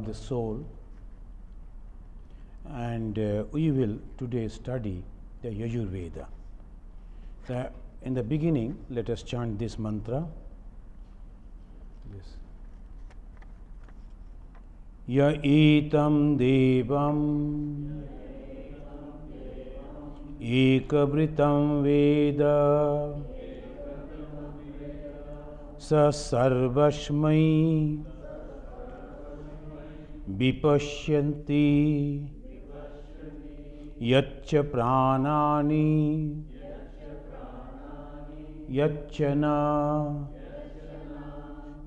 the soul, and we will today study the Yajur Veda. In the beginning, let us chant this mantra. Yes. Ya etam devam ekavritam veda sa sarvashmai vipashyanti yaccha pranani yacchana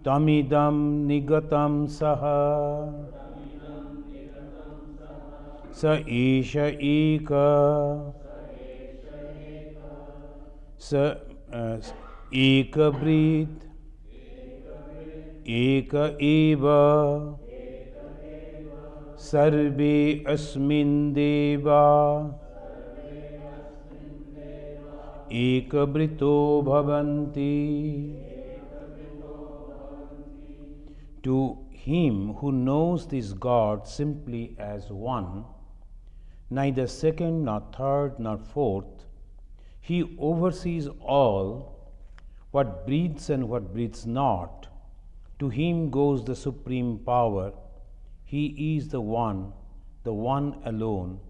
tamidam nigatam saha sa isha eka sa ekabrit eka eva sarve asmin deva ekabrito bhavanti. To him who knows this God simply as one, neither second nor third nor fourth, he oversees all, what breathes and what breathes not. To him goes the supreme power. He is the one alone.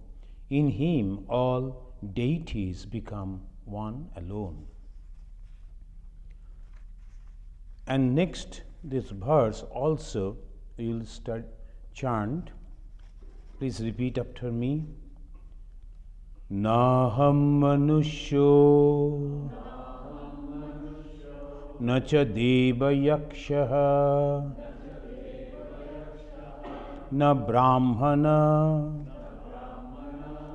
In him all deities become one alone. And next, this verse also you will chant. Please repeat after me. Naham manusyo nacha deva yakshaha na brahmana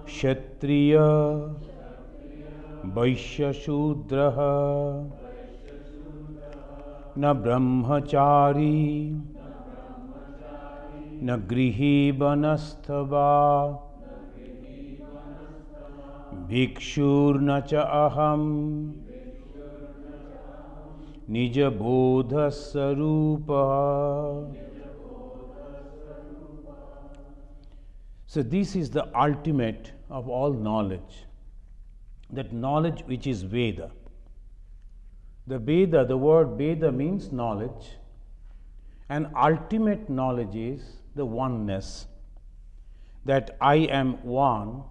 kshatriya vaishya shudraha na brahmachari na grihi vanasthava bhikshur na cha aham nija bodha sarupa. So this is the ultimate of all knowledge, that knowledge which is Veda. The Veda, the word Veda means knowledge, and ultimate knowledge is the oneness, that I am one,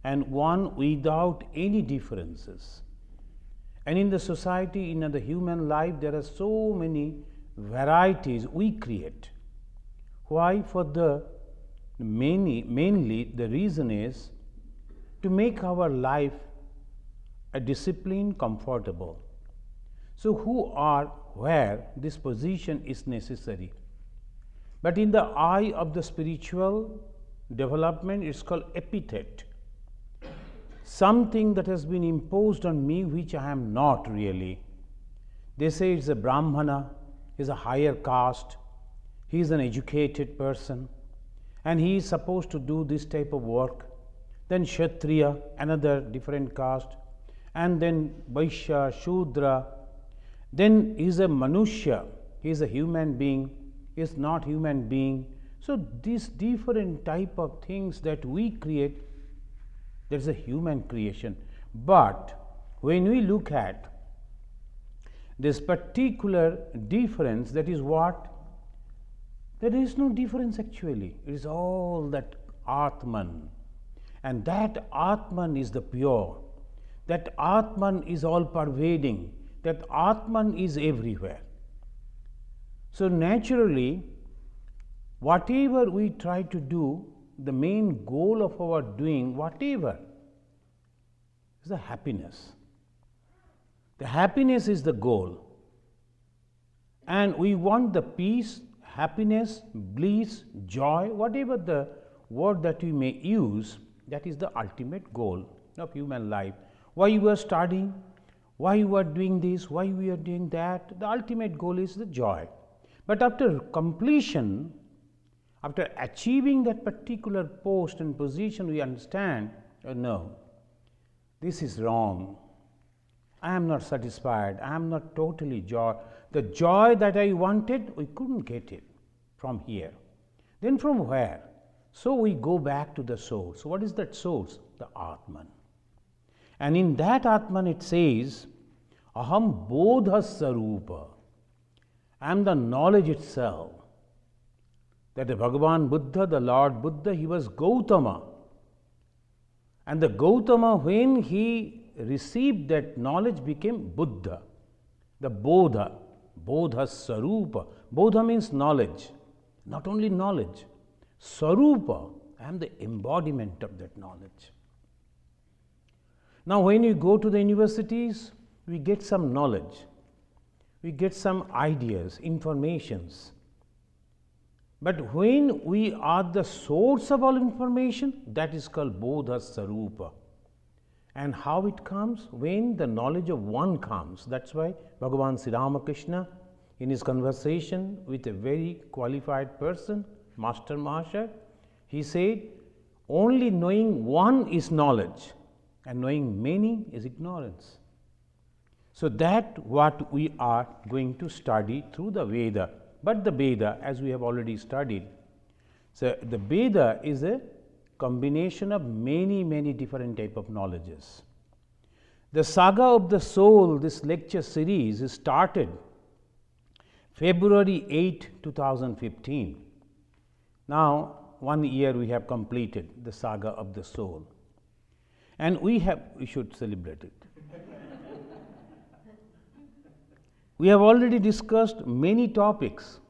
and one without any differences. And in the society, in the human life, there are so many varieties we create. Why? For the mainly the reason is to make our life a discipline, comfortable. So who are where this position is necessary. But in the eye of the spiritual development, it's called epithet. Something that has been imposed on me which I am not really. They say it's a Brahmana, is a higher caste, he is an educated person, and he is supposed to do this type of work. Then Kshatriya, another different caste, and then Vaishya, Shudra. Then he is a Manushya, he is a human being, he is not human being. So these different type of things that we create, there is a human creation. But when we look at this particular difference, that is what? There is no difference actually. It is all that Atman. And that Atman is the pure. That Atman is all pervading. That Atman is everywhere. So naturally, whatever we try to do, the main goal of our doing whatever is the happiness. The happiness is the goal. And we want the peace, happiness, bliss, joy, whatever the word that we may use, that is the ultimate goal of human life. Why you are studying, why you are doing this, why we are doing that, the ultimate goal is the joy. But after completion, after achieving that particular post and position, we understand, no, this is wrong. I am not satisfied. I am not totally joy. The joy that I wanted, we couldn't get it from here. Then from where? So we go back to the source. What is that source? The Atman. And in that Atman it says, Aham Bodha Sarupa. I am the knowledge itself. That the Bhagavan Buddha, the Lord Buddha, he was Gautama. And the Gautama, when he received that knowledge, became Buddha. The Bodha, Bodha Sarupa. Bodha means knowledge. Not only knowledge. Sarupa, I am the embodiment of that knowledge. Now, when you go to the universities, we get some knowledge. We get some ideas, informations. But when we are the source of all information, that is called Bodha Sarupa. And how it comes? When the knowledge of one comes. That's why Bhagavan Sri Ramakrishna, in his conversation with a very qualified person, Master Mahasaya, he said, only knowing one is knowledge, and knowing many is ignorance. So that what we are going to study through the Veda. But the Veda, as we have already studied, so the Veda is a combination of many, many different type of knowledges. The Saga of the Soul, this lecture series, is started February 8, 2015. Now, 1 year we have completed the Saga of the Soul. And we should celebrate it. We have already discussed many topics,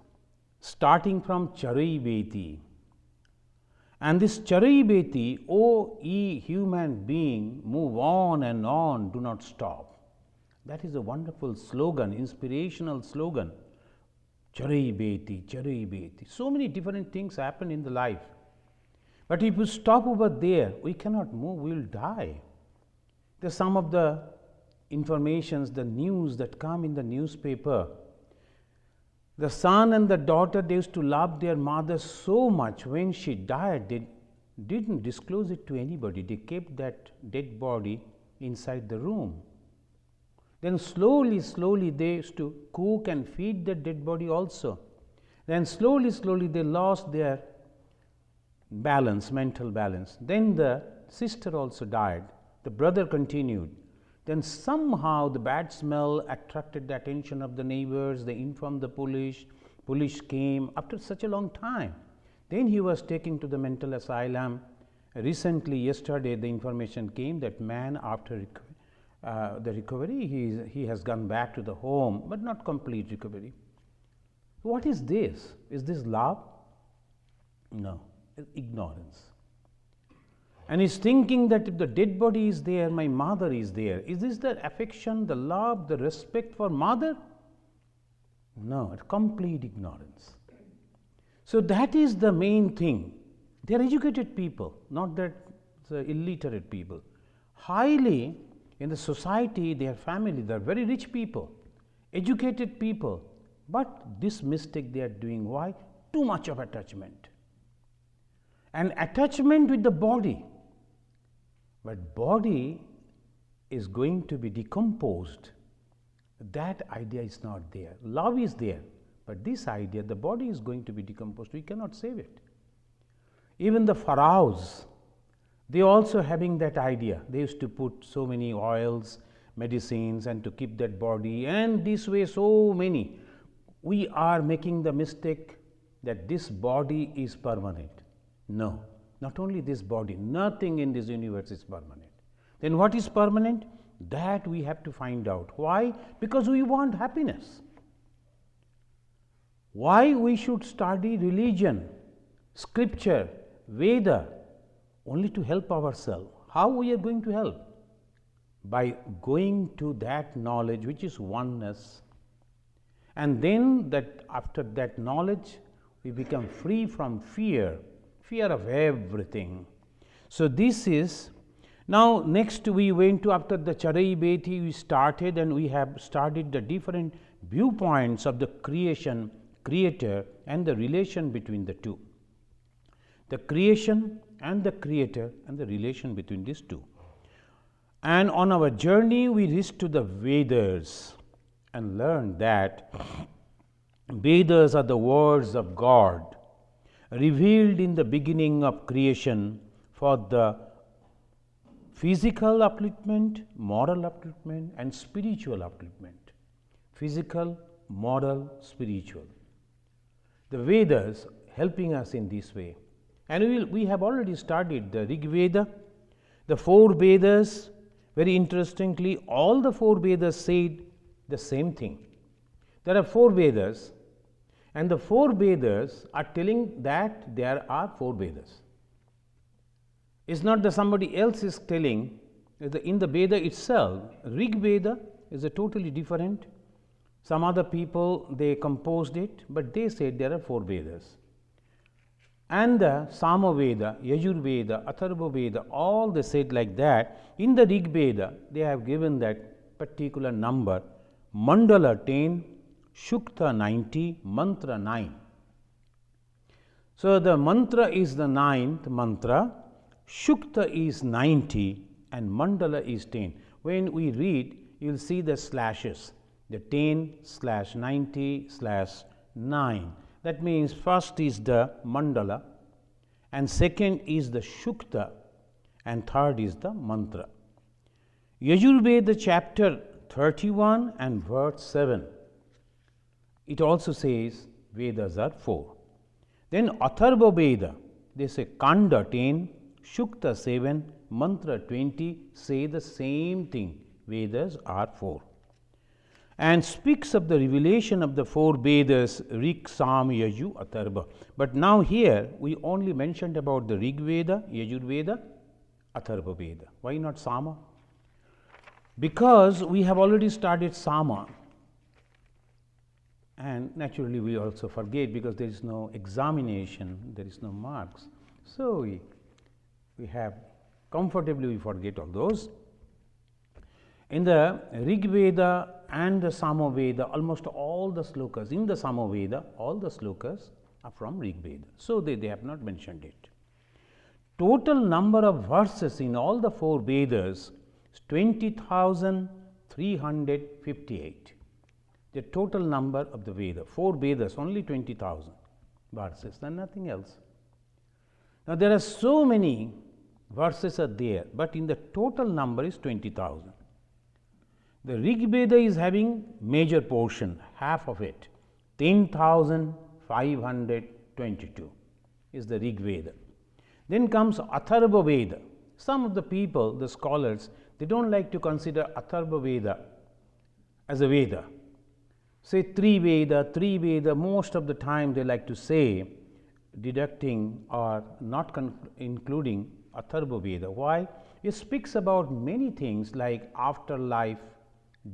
starting from Charaibeti. And this Charaibeti, O ye human being, move on and on, do not stop. That is a wonderful slogan, inspirational slogan. Charaibeti, Charaibeti. So many different things happen in the life. But if you stop over there, we cannot move, we will die. There's some of the informations, the news that come in the newspaper. The son and the daughter, they used to love their mother so much. When she died, they didn't disclose it to anybody. They kept that dead body inside the room. Then slowly, slowly they used to cook and feed the dead body also. Then slowly, slowly they lost their balance, mental balance. Then the sister also died. The brother continued. Then somehow the bad smell attracted the attention of the neighbors. They informed the police. Police came after such a long time. Then he was taken to the mental asylum. Recently, yesterday, the information came that man, after the recovery, he has gone back to the home, but not complete recovery. What is this? Is this love? No, it's ignorance. And he's thinking that if the dead body is there, my mother is there. Is this the affection, the love, the respect for mother? No, it's complete ignorance. So that is the main thing. They are educated people, not that illiterate people. Highly in the society, their family, they are very rich people, educated people. But this mistake they are doing. Why? Too much of attachment. And attachment with the body. But body is going to be decomposed. That idea is not there. Love is there. But this idea, the body is going to be decomposed. We cannot save it. Even the pharaohs, they also having that idea. They used to put so many oils, medicines, and to keep that body. And this way, so many. We are making the mistake that this body is permanent. No. Not only this body, nothing in this universe is permanent. Then what is permanent? That we have to find out. Why? Because we want happiness. Why we should study religion, scripture, Veda, only to help ourselves. How we are going to help? By going to that knowledge which is oneness. And then that after that knowledge, we become free from fear of everything. So this is, now next we went to, after the Charaibeti we started, and we have studied the different viewpoints of the creation, creator, and the relation between the two. The creation and the creator and the relation between these two. And on our journey we reached to the Vedas and learned that Vedas are the words of God. revealed in the beginning of creation for the physical upliftment, moral upliftment, and spiritual upliftment. Physical, moral, spiritual. The Vedas helping us in this way. And we have already studied the Rig Veda, the 4 Vedas. Very interestingly, all the 4 Vedas said the same thing. There are 4 Vedas, and the 4 Vedas are telling that there are 4 Vedas. It's not that somebody else is telling. In the Veda itself, Rig Veda is a totally different. Some other people, they composed it, but they said there are 4 Vedas. And the Sama Veda, Yajur Veda, Atharva Veda, all they said like that. In the Rig Veda, they have given that particular number, Mandala 10, Shukta 90, Mantra 9. So the mantra is the 9th mantra, Shukta is 90, and Mandala is 10. When we read, you will see the slashes, the 10/90/9. That means first is the Mandala, and second is the Shukta, and third is the mantra. Yajur Veda chapter 31 and verse 7. It also says Vedas are 4. Then Atharva Veda, they say Kanda 10, Shukta 7, Mantra 20 say the same thing. Vedas are 4. And speaks of the revelation of the 4 Vedas, Rig, Sam, Yaju, Atharva. But now here we only mentioned about the Rig Veda, Yajur Veda, Atharva Veda. Why not Sama? Because we have already started Sama, and naturally we also forget because there is no examination, there is no marks. So we have comfortably we forget all those. In the Rig Veda and the Sama Veda, almost all the slokas in the Sama Veda, all the slokas are from Rig Veda. So they have not mentioned it. Total number of verses in all the 4 Vedas is 20,358. The total number of the Veda, 4 Vedas, only 20,000 verses, and nothing else. Now there are so many verses are there, but in the total number is 20,000. The Rig Veda is having major portion, half of it, 10,522 is the Rig Veda. Then comes Atharva Veda. Some of the people, the scholars, they don't like to consider Atharva Veda as a Veda. Say three Veda, most of the time they like to say, deducting or not including Atharva Veda. Why? It speaks about many things like afterlife,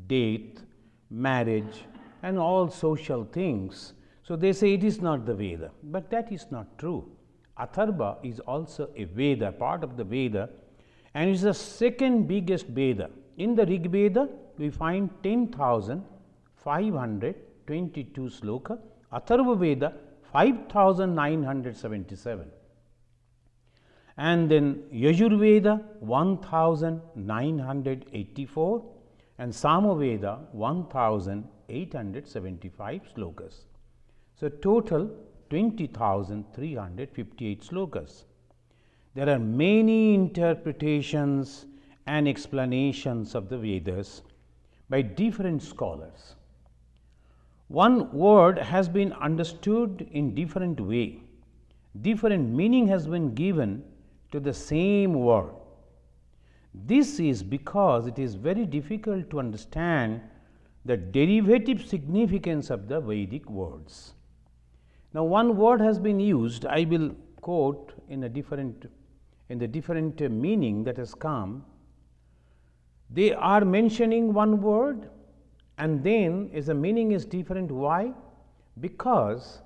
death, marriage, and all social things. So they say it is not the Veda, but that is not true. Atharva is also a Veda, part of the Veda, and it is the second biggest Veda. In the Rig Veda, we find 10,522 sloka, Atharva Veda 5,977. And then Yajur Veda 1,984 and Sama Veda 1,875 slokas. So total 20,358 slokas. There are many interpretations and explanations of the Vedas by different scholars. One word has been understood in different way. Different meaning has been given to the same word. This is because it is very difficult to understand the derivative significance of the Vedic words. Now, one word has been used, I will quote in the different meaning that has come. They are mentioning one word and then the meaning is different. Why? Because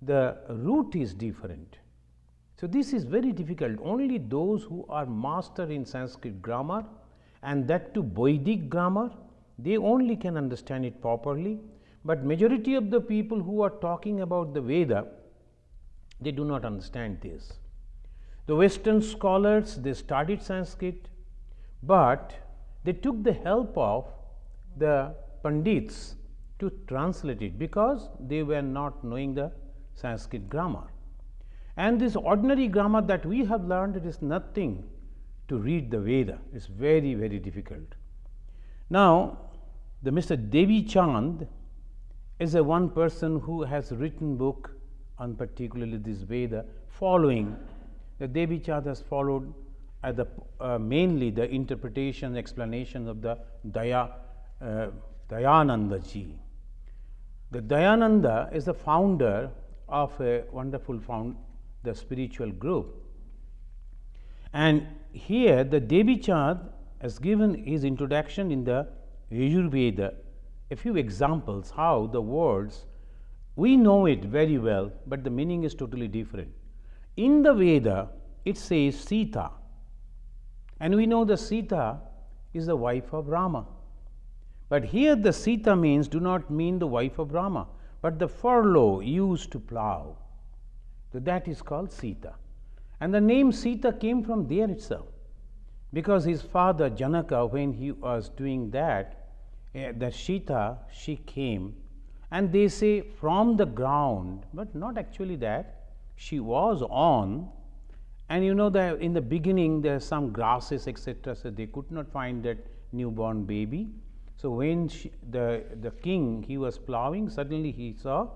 the root is different. So this is very difficult. Only those who are master in Sanskrit grammar, and that too Vedic grammar, they only can understand it properly. But majority of the people who are talking about the Veda, they do not understand this. The Western scholars, they studied Sanskrit, but they took the help of the Pandits to translate it because they were not knowing the Sanskrit grammar. And this ordinary grammar that we have learned, it is nothing to read the Veda. It's very, very difficult. Now, the Mr. Devi Chand is a one person who has written book on particularly this Veda, following. The Devi Chand has followed mainly the interpretation, explanation of the Dayananda ji. The Dayananda is the founder of a wonderful the spiritual group. And here the Devi Chand has given his introduction in the Yajur Veda, a few examples how the words, we know it very well, but the meaning is totally different. In the Veda, it says Sita, and we know the Sita is the wife of Rama. But here the Sita means do not mean the wife of Rama, but the furrow used to plow. So that is called Sita. And the name Sita came from there itself, because his father Janaka, when he was doing that, the Sita, she came, and they say from the ground, but not actually that, she was on, and you know that in the beginning there are some grasses, etc., so they could not find that newborn baby. So when the king, he was plowing, suddenly he saw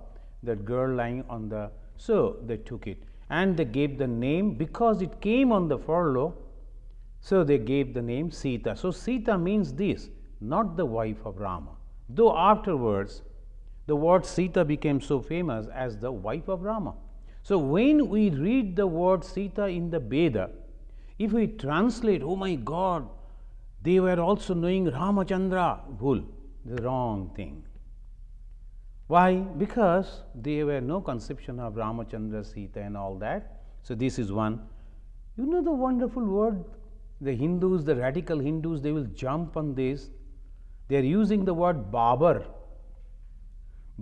that girl lying on the, so they took it and they gave the name, because it came on the furrow, so they gave the name Sita. So Sita means this, not the wife of Rama, though afterwards the word Sita became so famous as the wife of Rama. So when we read the word Sita in the Veda, if we translate, oh my God, they were also knowing Ramachandra, bhul, the wrong thing. Why? Because there were no conception of Ramachandra, Sita and all that. So this is one. You know the wonderful word, the Hindus, the radical Hindus, they will jump on this. They are using the word Babur.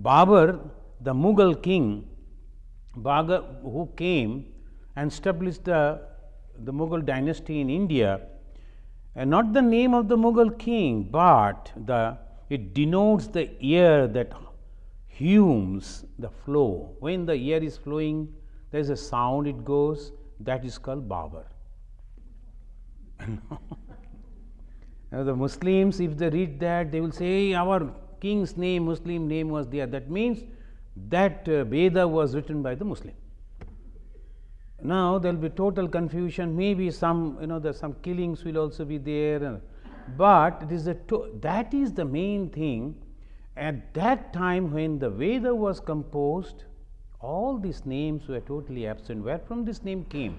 Babur, the Mughal king, who came and established the Mughal dynasty in India, and not the name of the Mughal king, but it denotes the air that humes the flow. When the air is flowing, there is a sound it goes, that is called Babur. Now the Muslims, if they read that, they will say, hey, our king's name, Muslim name was there. That means that Veda was written by the Muslim. Now there will be total confusion. Maybe some, some killings will also be there, but it is that is the main thing. At that time, when the Veda was composed, all these names were totally absent. Where from this name came?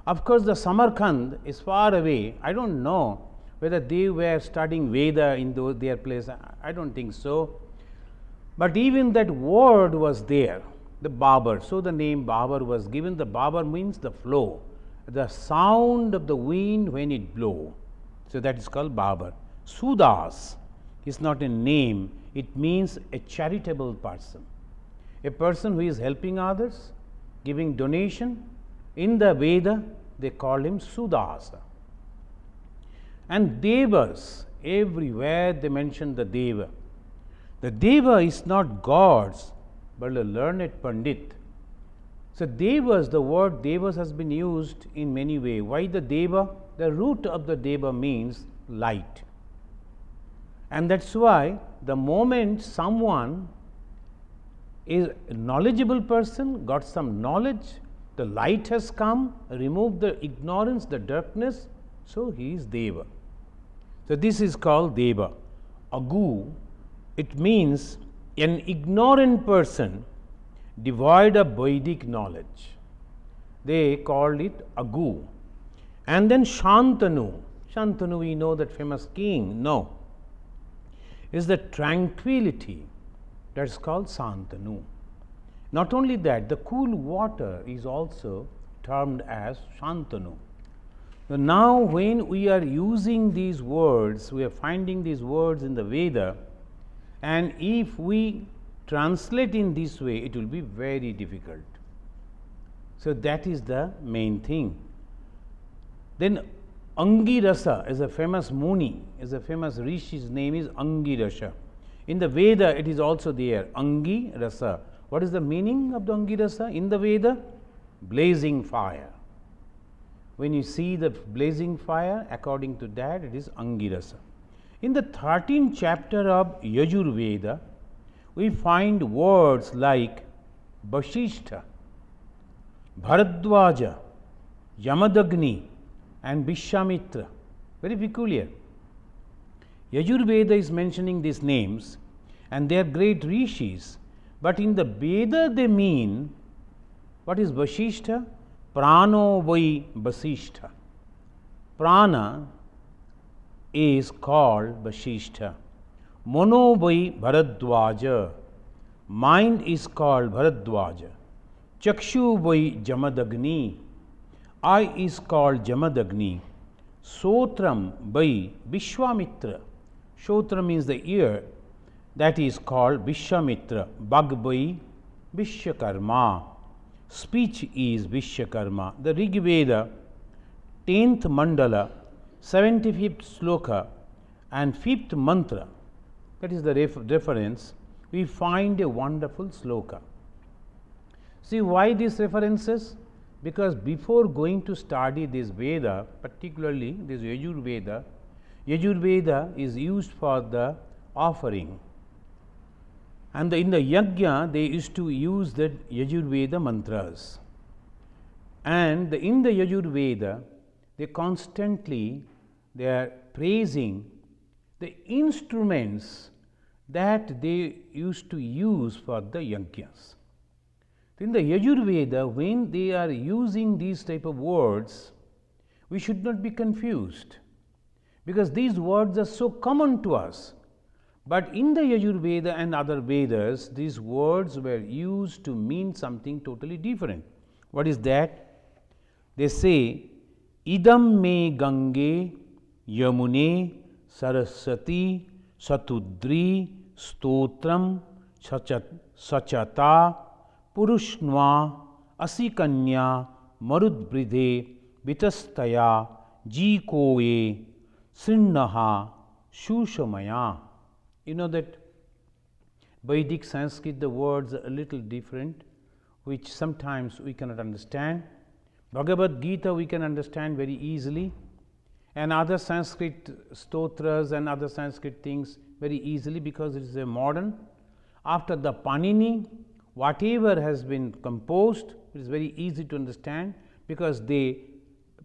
Of course, the Samarkand is far away. I don't know whether they were studying Veda in their place. I don't think so. But even that word was there, the Babur. So the name Babur was given. The Babur means the flow, the sound of the wind when it blows. So that is called Babur. Sudas is not a name. It means a charitable person, a person who is helping others, giving donation. In the Veda, they call him Sudasa. And Devas, everywhere they mention the Deva. The Deva is not gods, but a learned Pandit. So Devas, the word Devas has been used in many ways. Why the Deva? The root of the Deva means light. And that's why the moment someone is a knowledgeable person, got some knowledge, the light has come, removed the ignorance, the darkness, so he is Deva. So this is called Deva. Agu, it means an ignorant person devoid of Vedic knowledge. They called it Agu. And then Shantanu. Shantanu, we know that famous king. No. Is the tranquility, that is called Shantanu. Not only that, the cool water is also termed as Shantanu. So now when we are using these words, we are finding these words in the Veda, and if we translate in this way, it will be very difficult. So that is the main thing. Then Angirasa is a famous Muni, is a famous Rishi's name is Angirasa. In the Veda, it is also there, Angirasa. What is the meaning of the Angirasa in the Veda? blazing fire. When you see the blazing fire, according to that, it is Angirasa. In the 13th chapter of Yajur Veda, we find words like Vasishtha, Bharadwaja, Yamadagni, and Vishwamitra. Very peculiar. Yajur Veda is mentioning these names, and they are great rishis, but in the Veda they mean, what is Vasishtha? Prano vai Vasishtha. Prana is called Vasishtha. Mono vai Bharadwaja. Mind is called Bharadwaja. Chakshu vai Jamadagni. Eye is called Jamadagni. Sotram vai Vishwamitra. Shotra means the ear, that is called Vishwamitra. Bhag vai Vishwakarma. Speech is Vishwakarma. The Rig Veda, 10th mandala, 75th sloka, and 5th mantra, that is the reference, we find a wonderful sloka. See why these references? Because before going to study this Veda, particularly this Yajur Veda is used for the offering. And in the yajna, they used to use the Yajur Veda mantras. And in the Yajur Veda, they are praising the instruments that they used to use for the yajnas. In the Yajur Veda, when they are using these type of words, we should not be confused, because these words are so common to us. But in the Yajur Veda and other Vedas, these words were used to mean something totally different. What is that? They say, Idam me Gange Yamune Saraswati Satudri Stotram Sachata Purushnva Asikanya Marudbridhe Vitastaya Jikoe Sinnaha Shushamaya. You know that Vedic Sanskrit, the words are a little different, which sometimes we cannot understand. Bhagavad Gita we can understand very easily, and other Sanskrit stotras and other Sanskrit things very easily, because it is a modern. After the Panini, whatever has been composed, it is very easy to understand, because they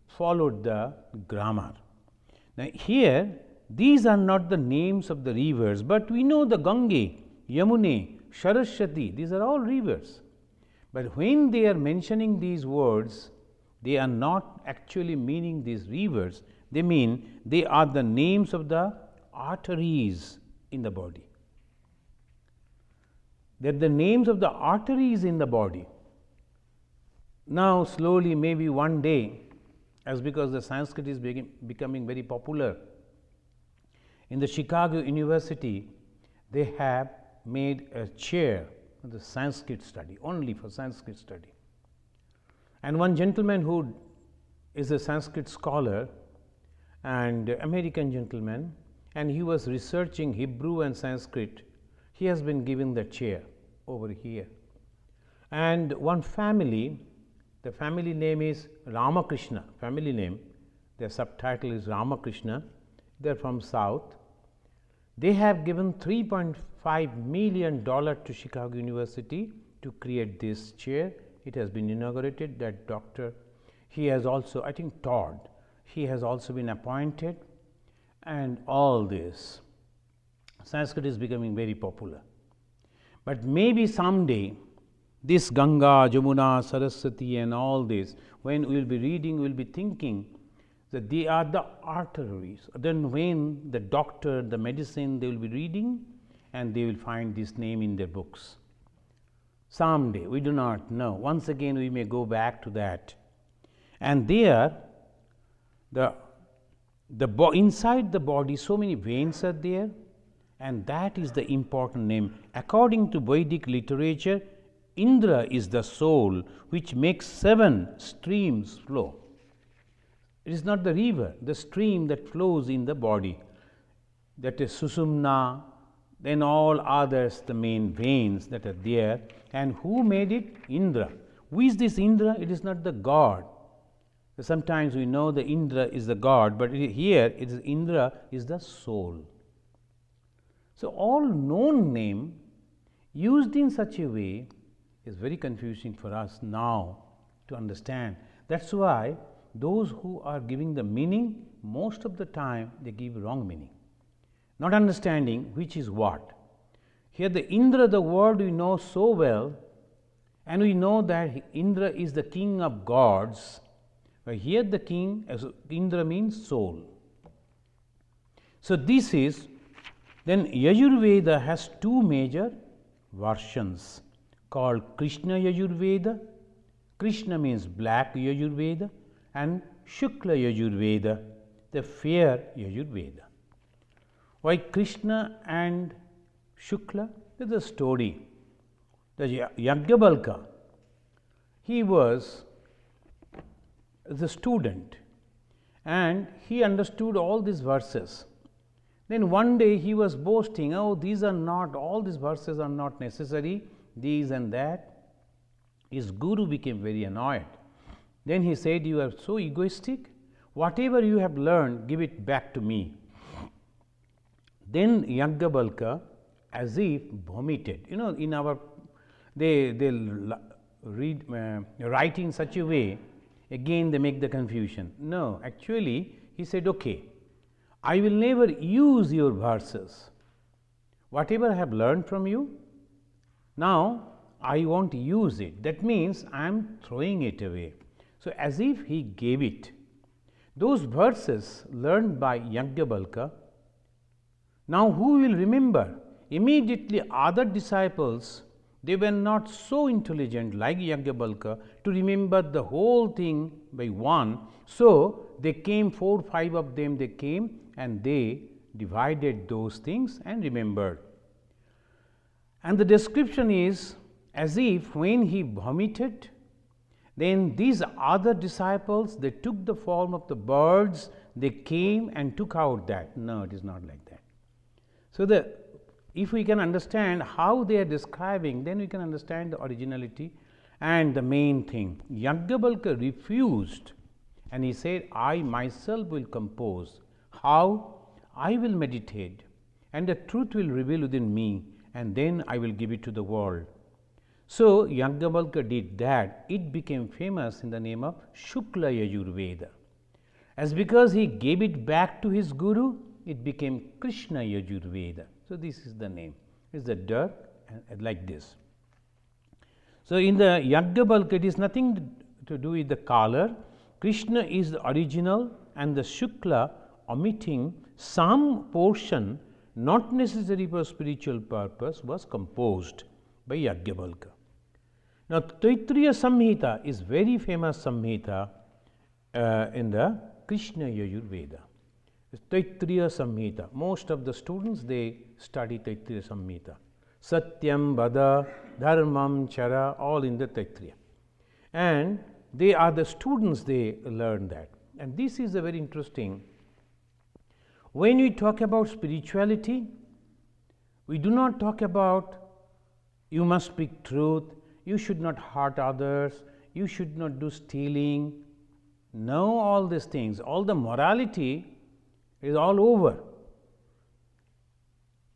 followed the grammar. Now here, these are not the names of the rivers, but we know the Gange, Yamune, Saraswati, these are all rivers. But when they are mentioning these words, they are not actually meaning these rivers, they mean they are the names of the arteries in the body. They are the names of the arteries in the body. Now slowly, maybe one day, as because the Sanskrit is becoming very popular, in the Chicago University, they have made a chair for the Sanskrit study, only for Sanskrit study. And one gentleman who is a Sanskrit scholar and American gentleman, and he was researching Hebrew and Sanskrit, he has been given the chair over here. And one family, the family name is Ramakrishna, family name, their subtitle is Ramakrishna. They are from South. They have given $3.5 million to Chicago University to create this chair. It has been inaugurated. That doctor, he has also, I think Todd, he has also been appointed, and all this. Sanskrit is becoming very popular. But maybe someday, this Ganga, Jamuna, Saraswati and all this, when we will be reading, we will be thinking that they are the arteries. Then when the doctor, the medicine, they will be reading, and they will find this name in their books. Someday, we do not know. Once again, we may go back to that. And there, inside the body, so many veins are there, and that is the important name. According to Vedic literature, Indra is the soul which makes 7 streams flow. It is not the river, the stream that flows in the body. That is Susumna, then all others, the main veins that are there. And who made it? Indra. Who is this Indra? It is not the god. Sometimes we know the Indra is the god, but here it is Indra is the soul. So, all known name used in such a way is very confusing for us now to understand. That is why those who are giving the meaning, most of the time they give wrong meaning, not understanding which is what. Here the Indra, the word we know so well, and we know that Indra is the king of gods, but here the king, as Indra means soul. So, this is, then Yajur Veda has two major versions called Krishna Yajur Veda. Krishna means black Yajur Veda, and Shukla Yajur Veda, the fair Yajur Veda. Why Krishna and Shukla? There is a story. The Yajnavalkya, he was the student and he understood all these verses. Then one day he was boasting, oh, these are not, all these verses are not necessary, these and that. His guru became very annoyed. Then he said, you are so egoistic, whatever you have learned, give it back to me. Then Yajnavalkya, as if vomited, in our, they write in such a way, again they make the confusion. No, actually he said, okay, I will never use your verses. Whatever I have learned from you, now I won't use it. That means I am throwing it away. So, as if he gave it. Those verses learned by Yajnavalkya, now who will remember? Immediately other disciples, they were not so intelligent like Yajnavalkya to remember the whole thing by one. So, they came, 4 or 5 of them they came and they divided those things and remembered. And the description is as if when he vomited, then these other disciples, they took the form of the birds, they came and took out that. No, it is not like that. So, if we can understand how they are describing, then we can understand the originality and the main thing. Yajnavalkya refused and he said, I myself will compose. How? I will meditate and the truth will reveal within me and then I will give it to the world. So, Yajnavalkya did that. It became famous in the name of Shukla Yajur Veda. As because he gave it back to his guru, it became Krishna Yajur Veda. So, this is the name. It is the dirt and like this. So, in the Yajnavalkya, it is nothing to do with the color. Krishna is the original and the Shukla omitting some portion not necessary for spiritual purpose was composed by Yajnavalkya. Now, Taittiriya Samhita is very famous Samhita in the Krishna Yajur Veda. Taittiriya Samhita. Most of the students, they study Taittiriya Samhita. Satyam, Vada, Dharmam, Chara, all in the Taittiriya. And they are the students, they learn that. And this is a very interesting. When we talk about spirituality, we do not talk about you must speak truth, you should not hurt others, you should not do stealing. No, all these things, all the morality is all over.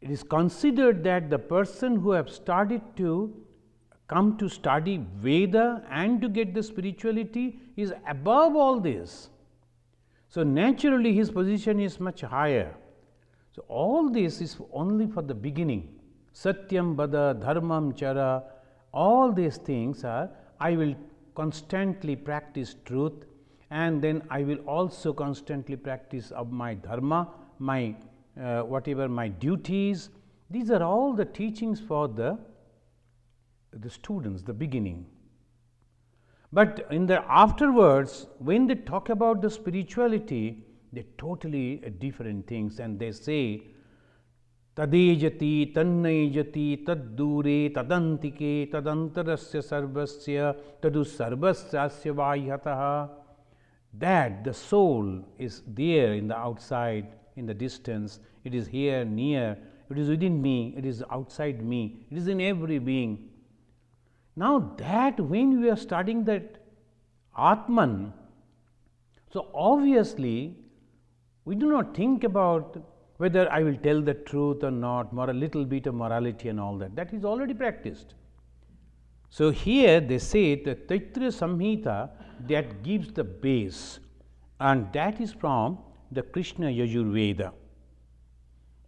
It is considered that the person who have started to come to study Veda and to get the spirituality is above all this. So, naturally his position is much higher. So, all this is only for the beginning. Satyam, Vada, Dharmam, Chara, all these things are, I will constantly practice truth and then I will also constantly practice of my dharma, my whatever my duties. These are all the teachings for the students, the beginning. But in the afterwards, when they talk about the spirituality, they totally different things and they say, Tadejati, Tannejati, Taddure, Tadantike, Tadantarasya Sarvasya, Tadu Sarvasyasya Vayataha. That the soul is there in the outside, in the distance, it is here near, it is within me, it is outside me, it is in every being. Now that when we are studying that Atman, so obviously we do not think about whether I will tell the truth or not, or a little bit of morality and all that. That is already practiced. So here they say the Taittiriya Samhita that gives the base, and that is from the Krishna Yajur Veda.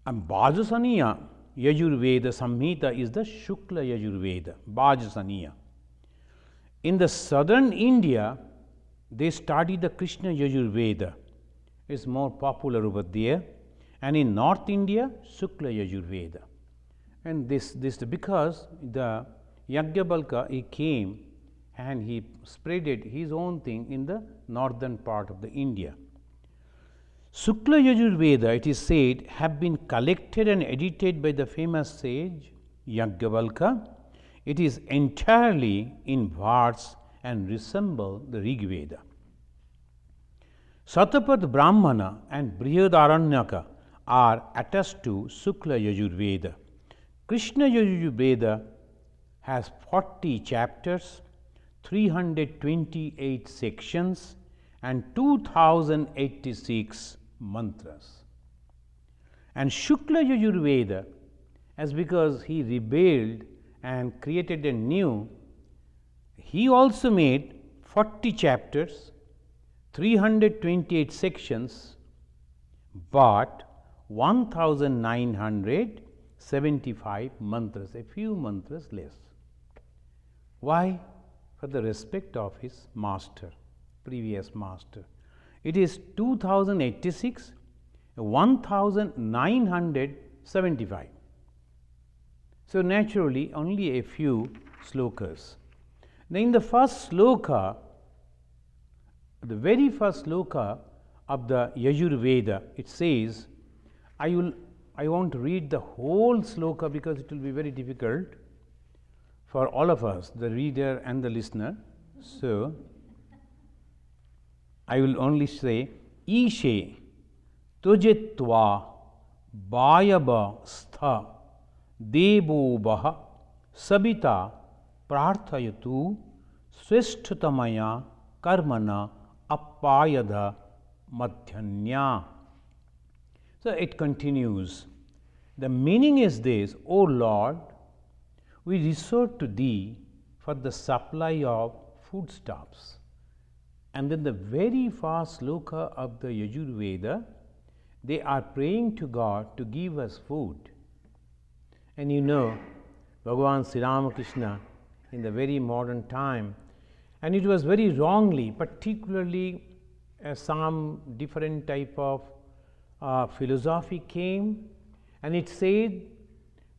And Bhajasaniya Yajur Veda Samhita is the Shukla Yajur Veda, Bhajasaniya. In the southern India, they study the Krishna Yajur Veda. It's more popular over there. And in North India, Shukla Yajur Veda. And this because the Yajnavalkya, he came and he spreaded his own thing in the northern part of the India. Shukla Yajur Veda, it is said, have been collected and edited by the famous sage Yajnavalkya. It is entirely in verse and resemble the Rig Veda. Satapad Brahmana and Brihadaranyaka are attached to Shukla Yajur Veda. Krishna Yajur Veda has 40 chapters, 328 sections, and 2086 mantras. And Shukla Yajur Veda, as because he rebelled and created a new, he also made 40 chapters, 328 sections, but 1975 mantras, a few mantras less. Why? For the respect of his master, previous master. It is 2086, 1975. So naturally, only a few slokas. Now, in the first sloka, the very first sloka of the Yajur Veda, it says, I won't read the whole sloka because it will be very difficult for all of us, the reader and the listener. So, I will only say, Ishe tujitva vayaba stha devo baha sabita prarthayatu sweshtatamaya karmana appayada madhyanya. So it continues. The meaning is this: O Lord, we resort to Thee for the supply of foodstuffs. And then the very first sloka of the Yajur Veda, they are praying to God to give us food. And you know, Bhagavan Sri Ramakrishna in the very modern time, and it was very wrongly, particularly some different type of philosophy came, and it said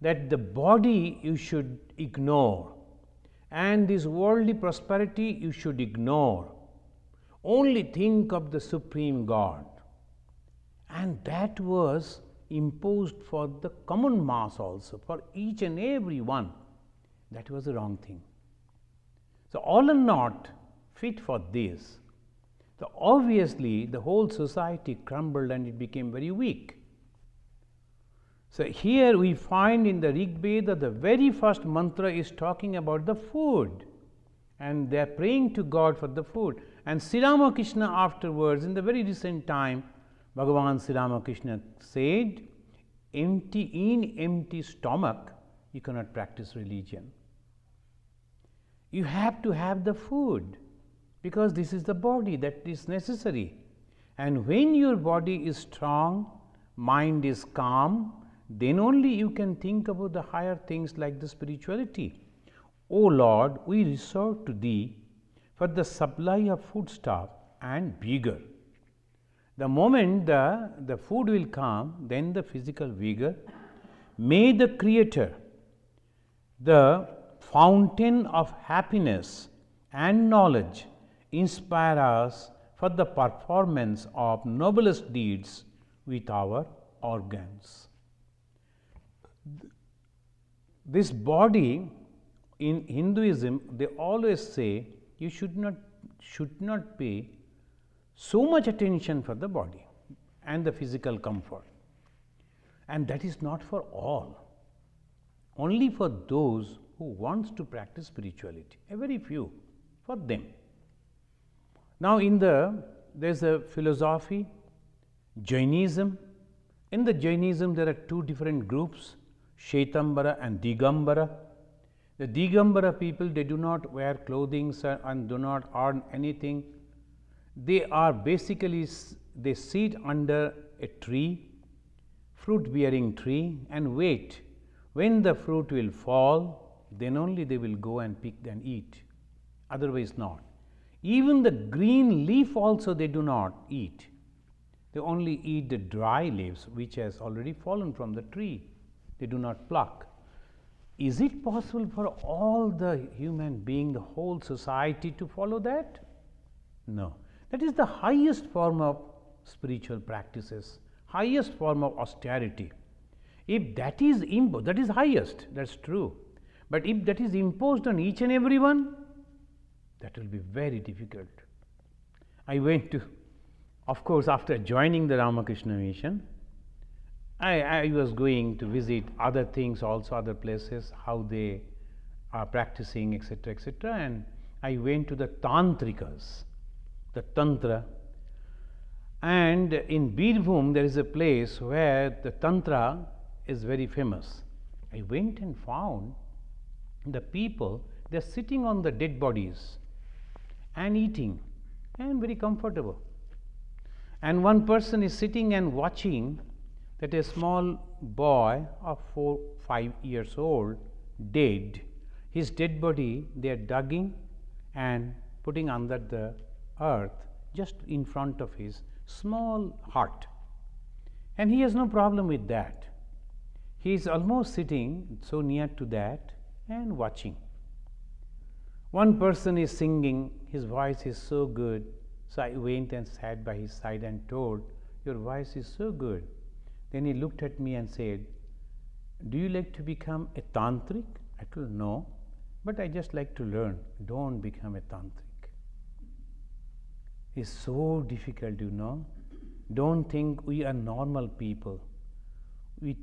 that the body you should ignore, and this worldly prosperity you should ignore. Only think of the Supreme God. And that was imposed for the common mass also, for each and every one. That was the wrong thing. So all are not fit for this. So obviously the whole society crumbled and it became very weak. So here we find in the Rig Veda, the very first mantra is talking about the food, and they are praying to God for the food. And Sri Ramakrishna afterwards, in the very recent time, Bhagavan Sri Ramakrishna said, in empty stomach, you cannot practice religion. You have to have the food, because this is the body that is necessary. And when your body is strong, mind is calm, then only you can think about the higher things like the spirituality. O Lord, we resort to Thee for the supply of foodstuff and vigor. The moment the food will come, then the physical vigor. May the Creator, the fountain of happiness and knowledge, inspire us for the performance of noblest deeds with our organs. This body, in Hinduism, they always say you should not pay so much attention for the body and the physical comfort. And that is not for all. Only for those who wants to practice spirituality, a very few for them. Now there's a philosophy, Jainism. In the Jainism there are two different groups, Shvetambara and Digambara. The Digambara people, they do not wear clothing and do not earn anything. They are basically, they sit under a tree, fruit bearing tree, and wait. When the fruit will fall, then only they will go and pick and eat, otherwise not. Even the green leaf also they do not eat. They only eat the dry leaves which has already fallen from the tree. They do not pluck. Is it possible for all the human being, the whole society to follow that? No. That is the highest form of spiritual practices, highest form of austerity. If that is imposed, that is highest, that's true. But if that is imposed on each and every one, that will be very difficult. I went to, of course, after joining the Ramakrishna Mission, I was going to visit other things also, other places, how they are practicing, etc., etc. And I went to the Tantrikas, the Tantra. And in Birbhum, there is a place where the Tantra is very famous. I went and found the people, they are sitting on the dead bodies and eating, and very comfortable. And one person is sitting and watching that a small boy of 4-5 years old, dead, his dead body they are digging and putting under the earth just in front of his small hut. And he has no problem with that. He is almost sitting so near to that and watching. One person is singing, his voice is so good. So I went and sat by his side and told, your voice is so good. Then he looked at me and said, do you like to become a tantric? I told, no, but I just like to learn. Don't become a tantric. It's so difficult, you know. Don't think we are normal people. We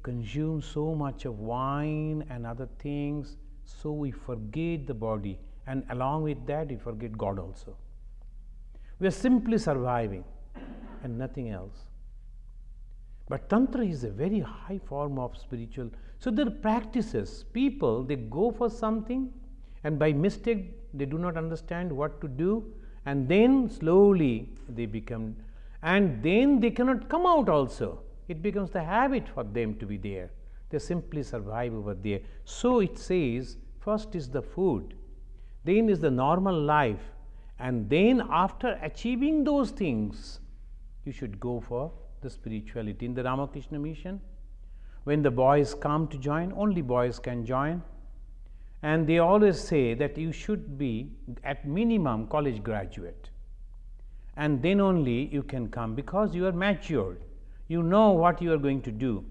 consume so much of wine and other things, so we forget the body, and along with that we forget God also. We are simply surviving and nothing else. But Tantra is a very high form of spiritual. So there are practices. People, they go for something and by mistake they do not understand what to do, and then slowly they become, and then they cannot come out also. It becomes the habit for them to be there. They simply survive over there. So it says, first is the food, then is the normal life, and then after achieving those things, you should go for the spirituality. In the Ramakrishna Mission, when the boys come to join, only boys can join, and they always say that you should be at minimum college graduate, and then only you can come, because you are matured, you know what you are going to do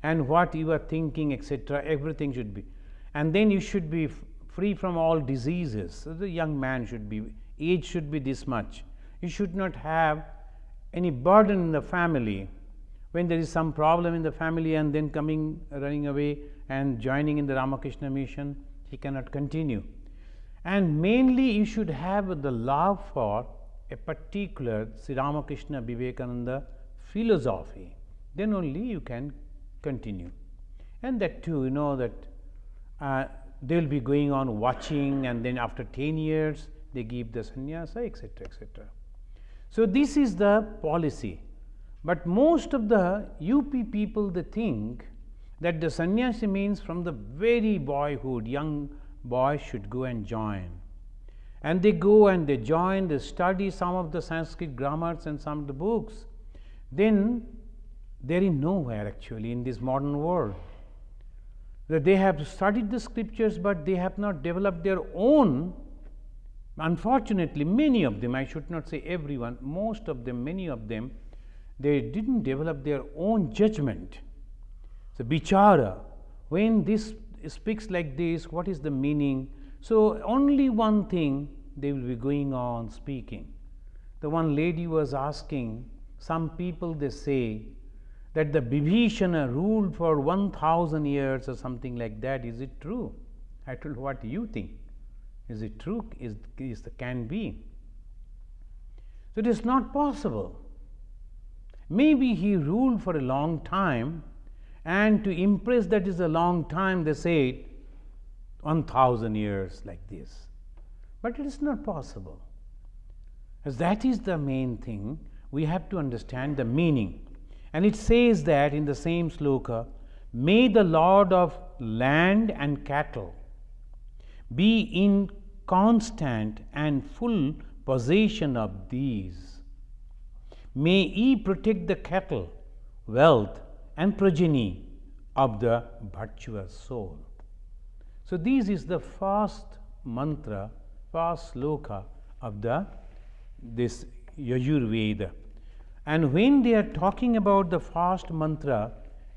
and what you are thinking, etc. Everything should be, and then you should be free from all diseases. So the young man should be, age should be this much. You should not have any burden in the family. When there is some problem in the family and then running away and joining in the Ramakrishna Mission, he cannot continue. And mainly you should have the love for a particular Sri Ramakrishna Vivekananda philosophy, then only you can continue. And that too, you know, that they will be going on watching, and then after 10 years they give the sannyasa, etc., etc. So this is the policy. But most of the UP people, they think that the sannyasi means from the very boyhood, young boys should go and join. And they go and they join, they study some of the Sanskrit grammars and some of the books. Then they are in nowhere actually in this modern world. That they have studied the scriptures, but they have not developed their own. Unfortunately, many of them, I should not say everyone, most of them, many of them, they didn't develop their own judgment. So, bichara, when this speaks like this, what is the meaning? So, only one thing they will be going on speaking. The one lady was asking, some people they say that the Vibhishana ruled for 1000 years or something like that. Is it true? I told, what do you think? Is it true? Can be. So it is not possible. Maybe he ruled for a long time, and to impress that is a long time, they say 1000 years like this. But it is not possible. As that is the main thing, we have to understand the meaning. And it says that in the same sloka, may the Lord of land and cattle be in constant and full possession of these. May he protect the cattle, wealth, and progeny of the virtuous soul. So this is the first mantra, first sloka of this Yajur Veda. And when they are talking about the first mantra,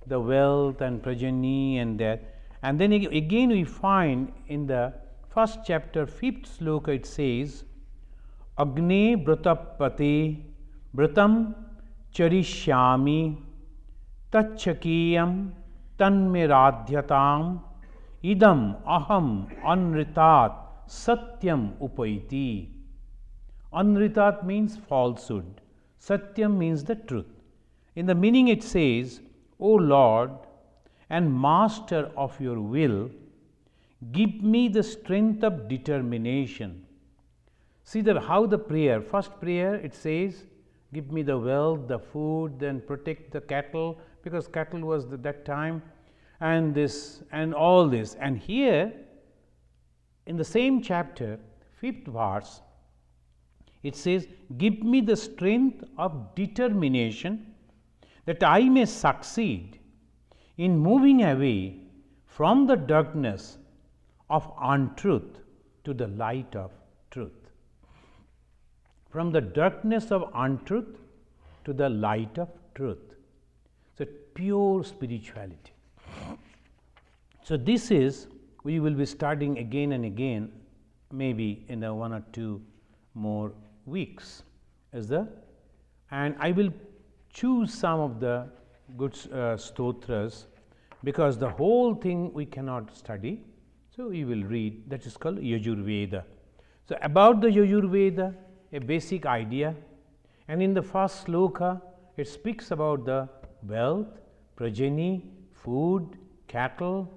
the wealth and progeny and that, and then again we find in the first chapter, 5th sloka, it says, Agne Bratapate Bratam Charishyami Tachakiyam Tanmeradhyatam Idam Aham Anritat Satyam Upaiti. Anritat means falsehood. Satyam means the truth. In the meaning it says, O Lord and Master of your will, give me the strength of determination. See how the prayer, first prayer it says, give me the wealth, the food, then protect the cattle, because cattle was that time, and this and all this. And here in the same chapter, 5th verse, it says, give me the strength of determination that I may succeed in moving away from the darkness of untruth to the light of truth. From the darkness of untruth to the light of truth. So, pure spirituality. So, this is, we will be studying again and again, maybe in 1 or 2 more weeks, and I will choose some of the good stotras, because the whole thing we cannot study. So we will read, that is called Yajur Veda. So about the Yajur Veda, a basic idea, and in the first sloka it speaks about the wealth, progeny, food, cattle,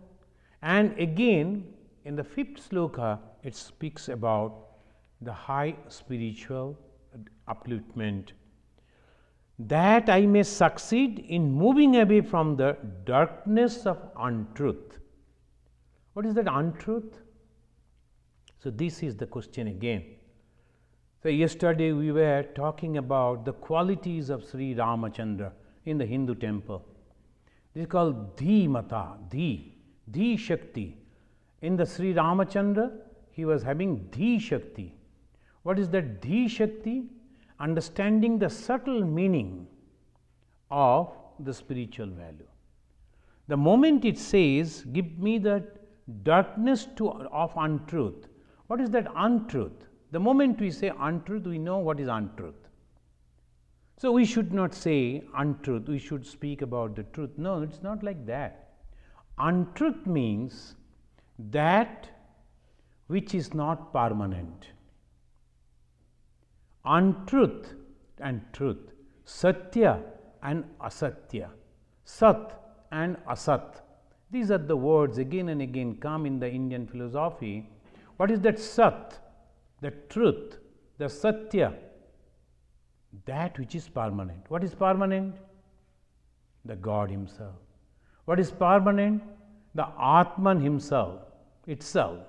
and again in the 5th sloka it speaks about the high spiritual upliftment, that I may succeed in moving away from the darkness of untruth. What is that untruth? So this is the question again. So yesterday we were talking about the qualities of Sri Ramachandra in the Hindu temple. This is called Dhi Mata, Dhi Shakti. In the Sri Ramachandra, he was having Dhi Shakti. What is that Dhi Shakti? Understanding the subtle meaning of the spiritual value. The moment it says, give me the darkness of untruth. What is that untruth? The moment we say untruth, we know what is untruth. So we should not say untruth, we should speak about the truth. No, it's not like that. Untruth means that which is not permanent. Untruth and truth, Satya and Asatya, Sat and Asat. These are the words again and again come in the Indian philosophy. What is that Sat? The truth, the Satya, that which is permanent. What is permanent? The God Himself. What is permanent? The Atman Himself, itself.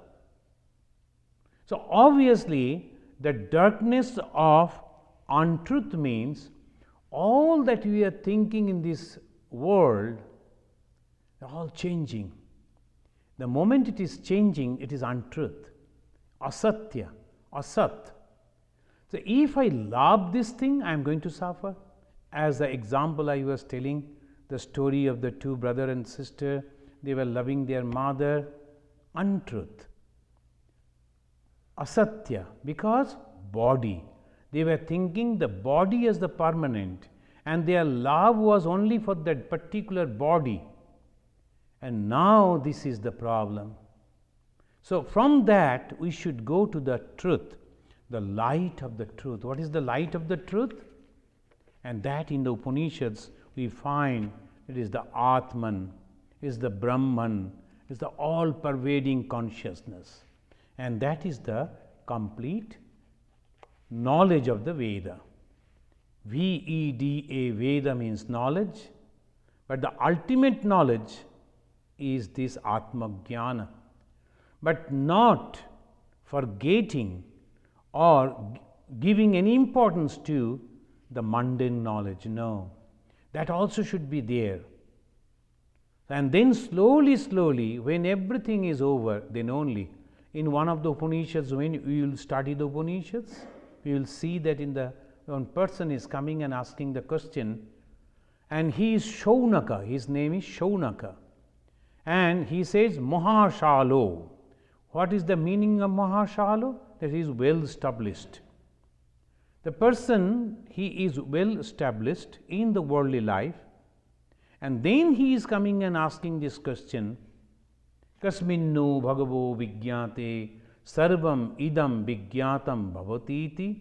So obviously, the darkness of untruth means all that we are thinking in this world, all changing. The moment it is changing, it is untruth, asatya, asat. So if I love this thing, I am going to suffer. As the example I was telling, the story of the 2 brother and sister, they were loving their mother, untruth. Asatya, because body. They were thinking the body as the permanent, and their love was only for that particular body. And now this is the problem. So from that we should go to the truth, the light of the truth. What is the light of the truth? And that in the Upanishads we find it is the Atman, is the Brahman, is the all-pervading consciousness. And that is the complete knowledge of the Veda. Veda, Veda means knowledge, but the ultimate knowledge is this Atma Jnana, but not forgetting or giving any importance to the mundane knowledge. No, that also should be there. And then slowly, when everything is over, then only in one of the Upanishads, when we will study the Upanishads, we will see that in the one person is coming and asking the question, and he is Shaunaka, his name is Shaunaka, and he says Mahashalo. What is the meaning of Mahashalo? That he is well established. The person, he is well established in the worldly life, and then he is coming and asking this question, Kasminno bhagavo vigyate sarvam idam vigyatam bhavatiti.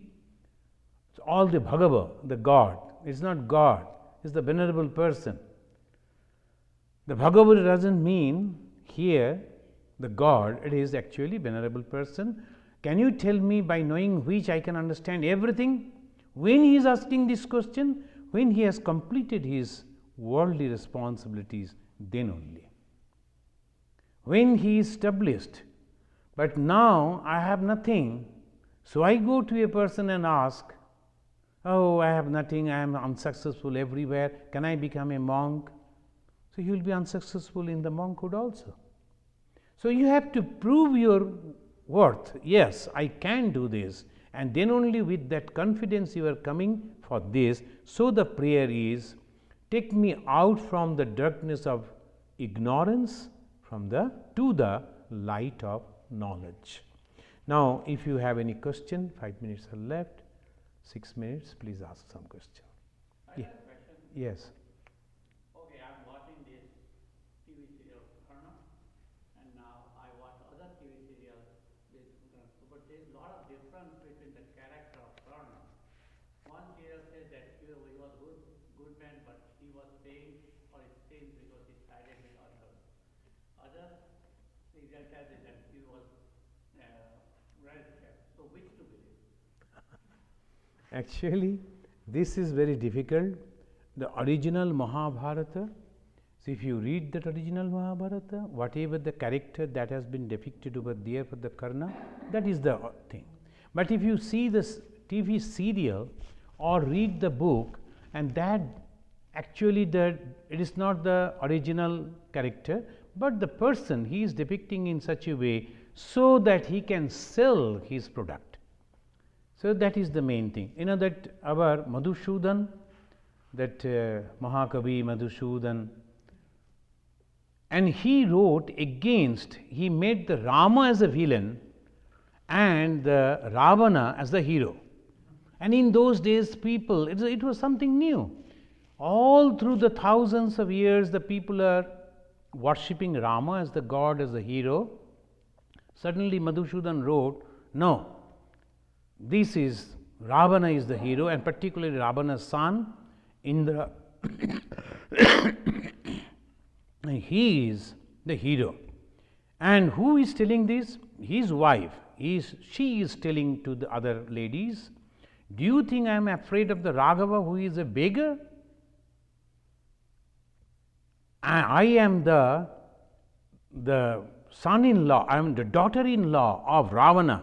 All the Bhagava, the God, it's not God, it's the venerable person. The Bhagava doesn't mean here the God, it is actually venerable person. Can you tell me by knowing which I can understand everything? When he is asking this question, when he has completed his worldly responsibilities, then only. When he is established, but now I have nothing, so I go to a person and ask, oh, I have nothing, I am unsuccessful everywhere, can I become a monk? So you will be unsuccessful in the monkhood also. So you have to prove your worth. Yes, I can do this, and then only with that confidence you are coming for this. So the prayer is, take me out from the darkness of ignorance to the light of knowledge. Now, if you have any question, 5 minutes are left. 6 minutes, please ask some question. I have a question. Yes. Okay, I'm watching this TV serial Karna, and now I watch other TV serials. But there is a lot of difference between the character of Karna. One serial says that he was good man, but he was paying for his sins because he sided with others. Other serial tells that he was radical. So which to believe? Actually, this is very difficult. The original Mahabharata, so if you read that original Mahabharata, whatever the character that has been depicted over there for the Karna, that is the thing. But if you see this TV serial or read the book, and that actually it is not the original character, but the person he is depicting in such a way so that he can sell his product. So that is the main thing. You know that our Madhusoodan, that Mahakavi Madhusoodan, and he wrote against, he made the Rama as a villain and the Ravana as the hero. And in those days people, it was something new. All through the thousands of years the people are worshipping Rama as the god, as the hero. Suddenly Madhusoodan wrote, no, this is Ravana is the hero, and particularly Ravana's son Indra. He is the hero. And who is telling this? His wife. She is telling to the other ladies, do you think I am afraid of the Raghava who is a beggar? I am the son-in-law, I am the daughter-in-law of Ravana,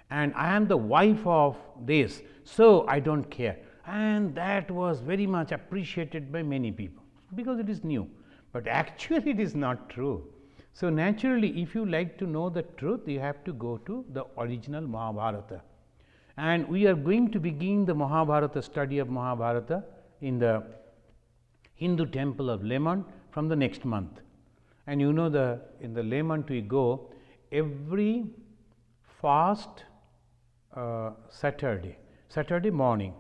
and I am the wife of this, so I don't care. And that was very much appreciated by many people because it is new, but actually it is not true. So naturally, if you like to know the truth, you have to go to the original Mahabharata. And we are going to begin the Mahabharata, study of Mahabharata in the Hindu temple of Lemont from the next month. And you know, in the Lemont we go every fast Saturday morning.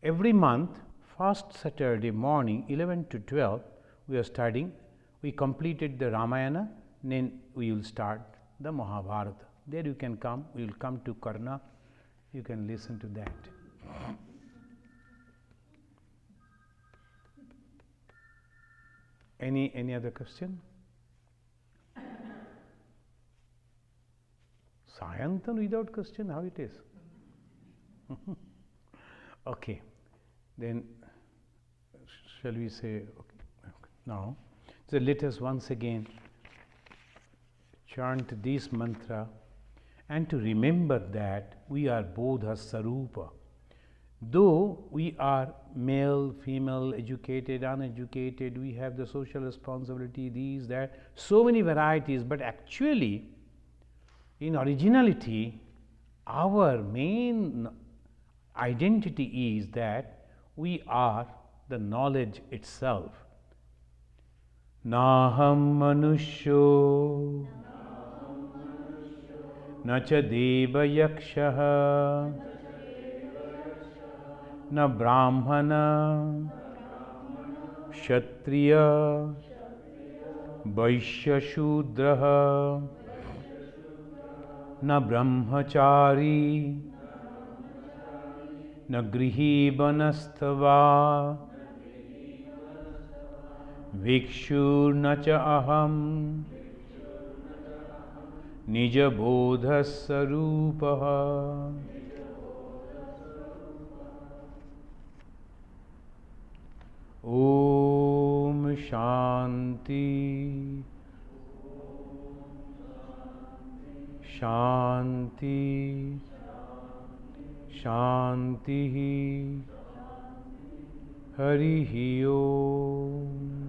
Every month, First Saturday morning, 11 to 12, we are studying. We completed the Ramayana, then we will start the Mahabharata. There you can come, we will come to Karna, you can listen to that. Any other question? Sayantan without question, how it is? Okay, then shall we say, okay, now, so let us once again chant this mantra and to remember that we are Bodha Sarupa. Though we are male, female, educated, uneducated, we have the social responsibility, these, that, so many varieties, but actually, in originality, our main identity is that we are the knowledge itself. Naham manushyo, nacha deva yakshaha, na brahmana, kshatriya, vaishya shudraha, na brahmachari, na grihi vanastava, vikshur nacha aham, nija bodha sarupaha. Om Shanti Shanti Shanti Harihi Om.